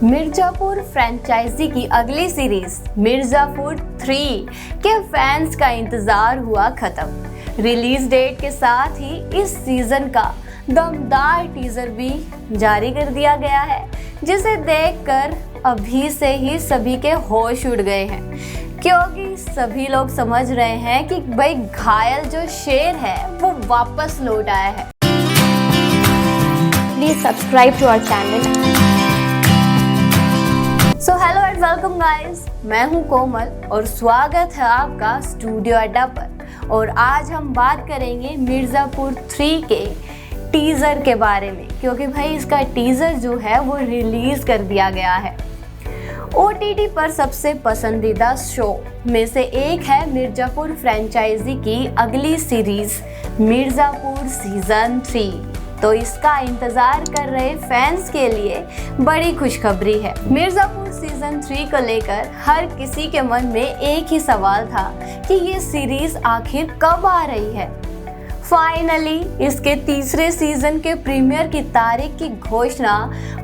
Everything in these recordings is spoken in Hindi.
मिर्जापुर फ्रेंचाइजी की अगली सीरीज मिर्जापुर 3 के फैंस का इंतजार हुआ खत्म। रिलीज डेट के साथ ही इस सीजन का दमदार टीजर भी जारी कर दिया गया है, जिसे देखकर अभी से ही सभी के होश उड़ गए हैं, क्योंकि सभी लोग समझ रहे हैं कि भाई घायल जो शेर है वो वापस लौट आया है। Please subscribe to our channel. So hello and welcome guys, मैं हूं कोमल और स्वागत है आपका स्टूडियो अड्डा पर। और आज हम बात करेंगे मिर्जापुर 3 के टीजर के बारे में, क्योंकि भाई इसका टीजर जो है वो रिलीज कर दिया गया है। OTT पर सबसे पसंदीदा शो में से एक है मिर्जापुर फ्रेंचाइजी की अगली सीरीज मिर्जापुर सीजन 3। तो इसका इंतजार कर रहे फैंस के लिए बड़ी खुशखबरी है। मिर्जापुर सीजन 3 को लेकर हर किसी के मन में एक ही सवाल था कि ये सीरीज आखिर कब आ रही है। फाइनली इसके तीसरे सीजन के प्रीमियर की तारीख की घोषणा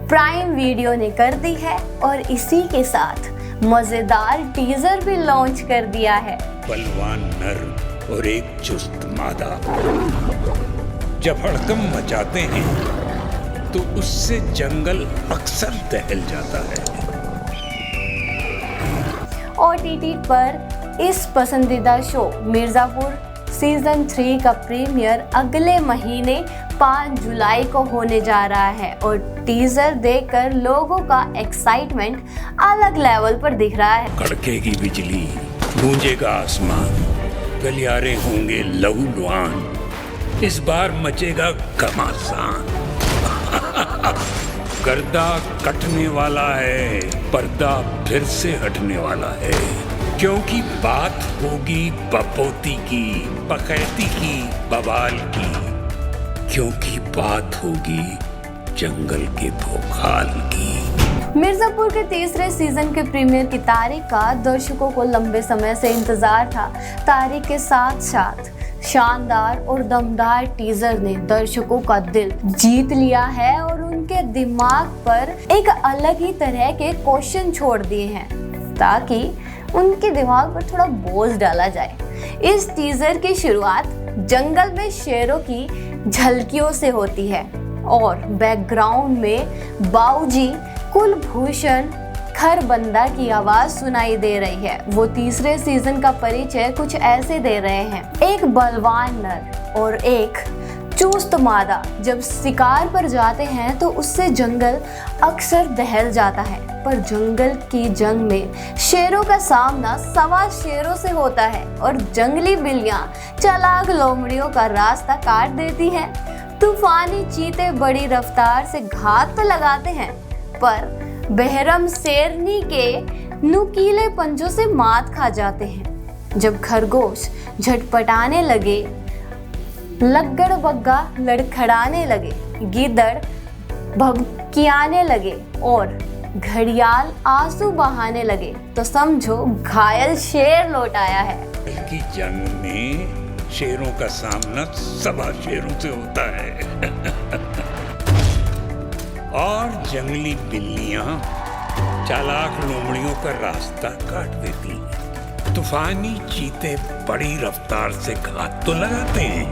प्राइम वीडियो ने कर दी है और इसी के साथ मजेदार टीजर भी लॉन्च कर दिया है। बलवान नर और एक चुस्त मादा जब हड़कम मचाते हैं तो उससे जंगल अक्सर दहल जाता है। OTT पर इस पसंदीदा शो मिर्जापुर सीजन 3 का प्रीमियर अगले महीने 5 जुलाई को होने जा रहा है और टीजर देखकर लोगों का एक्साइटमेंट अलग लेवल पर दिख रहा है। कड़केगी बिजली, गूंजेगा आसमान, गलियारे होंगे लहूलुहान, इस बार मचेगा घमासान। गर्दा कटने वाला है, पर्दा फिर से हटने वाला है, क्योंकि बात होगी बपोती की, बकैती की, बवाल की, क्योंकि बात होगी जंगल के भोकाल की। मिर्जापुर के तीसरे सीजन के प्रीमियर की तारीख का दर्शकों को लंबे समय से इंतजार था। तारीख के साथ साथ शानदार और दमदार टीजर ने दर्शकों का दिल जीत लिया है और उनके दिमाग पर एक अलग ही तरह के क्वेश्चन छोड़ दिए हैं, ताकि उनके दिमाग पर थोड़ा बोझ डाला जाए। इस टीजर की शुरुआत जंगल में शेरों की झलकियों से होती है और बैकग्राउंड में बाऊजी कुलभूषण खरबंदा की आवाज सुनाई दे रही है। वो तीसरे सीजन का परिचय कुछ ऐसे दे रहे हैं। एक बलवान नर और एक चुस्त मादा जब शिकार पर जाते हैं तो उससे जंगल अक्सर दहल जाता है, पर जंगल की जंग में शेरों का सामना सवा शेरों से होता है और जंगली बिल्लियां चालाक लोमड़ियों का रास्ता काट देती हैं। तूफानी चीते बड़ी रफ्तार से घात तो लगाते हैं, पर बेहरम शेरनी के नुकीले पंजों से मात खा जाते हैं। जब खरगोश झटपटाने लगे, लग्गड़ बग्गा लड़खड़ाने लगे, गिद्दड़ भभकियाने लगे और घड़ियाल आंसू बहाने लगे, तो समझो घायल शेर लौट आया है। की जंग में शेरों का सामना सवा शेरों से होता है। और जंगली बिल्लियां चालाक लोमड़ियों का रास्ता काट देती हैं। तूफानी चीते बड़ी रफ्तार से घात तो लगाते हैं,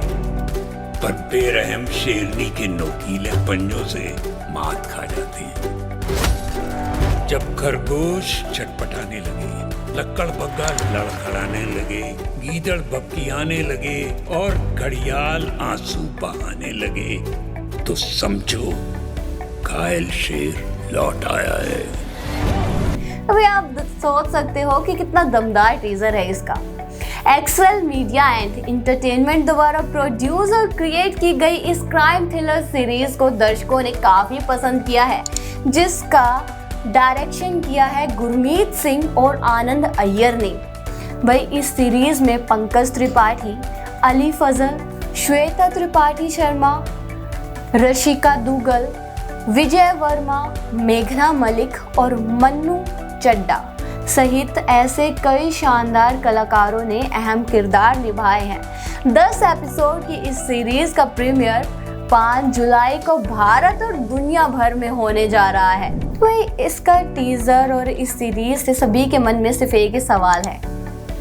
पर बेरहम शेरनी के नोकीले पंजों से मात खा जाते हैं। जब खरगोश छटपटाने लगे, लक्कड़ बग्गा लड़खड़ाने लगे, गीदड़ भभकियाने लगे और घड़ियाल आंसू बहाने लगे, तो समझो घायल शेर लौट आया है। अभी आप सोच सकते हो कि कितना दमदार टीजर है इसका। एक्सेल मीडिया एंड एंटरटेनमेंट द्वारा प्रोड्यूस और क्रिएट की गई इस क्राइम थ्रिलर सीरीज को दर्शकों ने काफी पसंद किया है, जिसका डायरेक्शन किया है गुरमीत सिंह और आनंद अय्यर ने। भाई इस सीरीज में पंकज त्रिपाठी, अली फजल, श्वेता त्रिपाठी शर्मा, रशिका दुगल, विजय वर्मा, मेघना मलिक और मन्नू चड्डा सहित ऐसे कई शानदार कलाकारों ने अहम किरदार निभाए हैं। 10 एपिसोड की इस सीरीज का प्रीमियर 5 जुलाई को भारत और दुनिया भर में होने जा रहा है। भाई इसका टीजर और इस सीरीज से सभी के मन में सिर्फ एक ही सवाल है।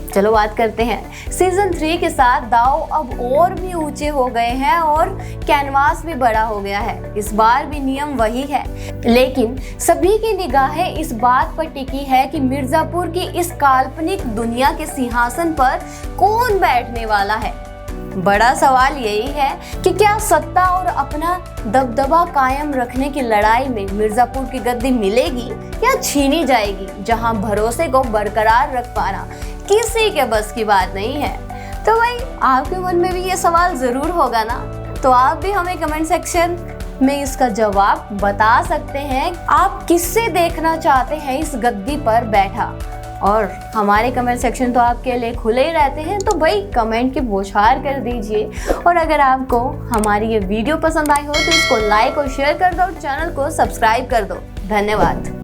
चलो बात करते हैं। सीजन 3 के साथ दाव अब और भी ऊंचे हो गए हैं और कैनवास भी बड़ा हो गया है। इस बार भी नियम वही है, लेकिन सभी की निगाहें इस बात पर टिकी है कि मिर्जापुर की इस काल्पनिक दुनिया के सिंहासन पर कौन बैठने वाला है। बड़ा सवाल यही है कि क्या सत्ता और अपना दबदबा कायम रखने की लड़ाई में मिर्जापुर की गद्दी मिलेगी या छीनी जाएगी, जहां भरोसे को बरकरार रख पाना किसी के बस की बात नहीं है। तो भाई आपके मन में भी ये सवाल जरूर होगा ना, तो आप भी हमें कमेंट सेक्शन में इसका जवाब बता सकते हैं। आप किससे देखना चाहते हैं इस गद्दी पर बैठा, और हमारे कमेंट सेक्शन तो आपके लिए खुले ही रहते हैं, तो भाई कमेंट की बौछार कर दीजिए। और अगर आपको हमारी ये वीडियो पसंद आई हो तो इसको लाइक और शेयर कर दो और चैनल को सब्सक्राइब कर दो। धन्यवाद।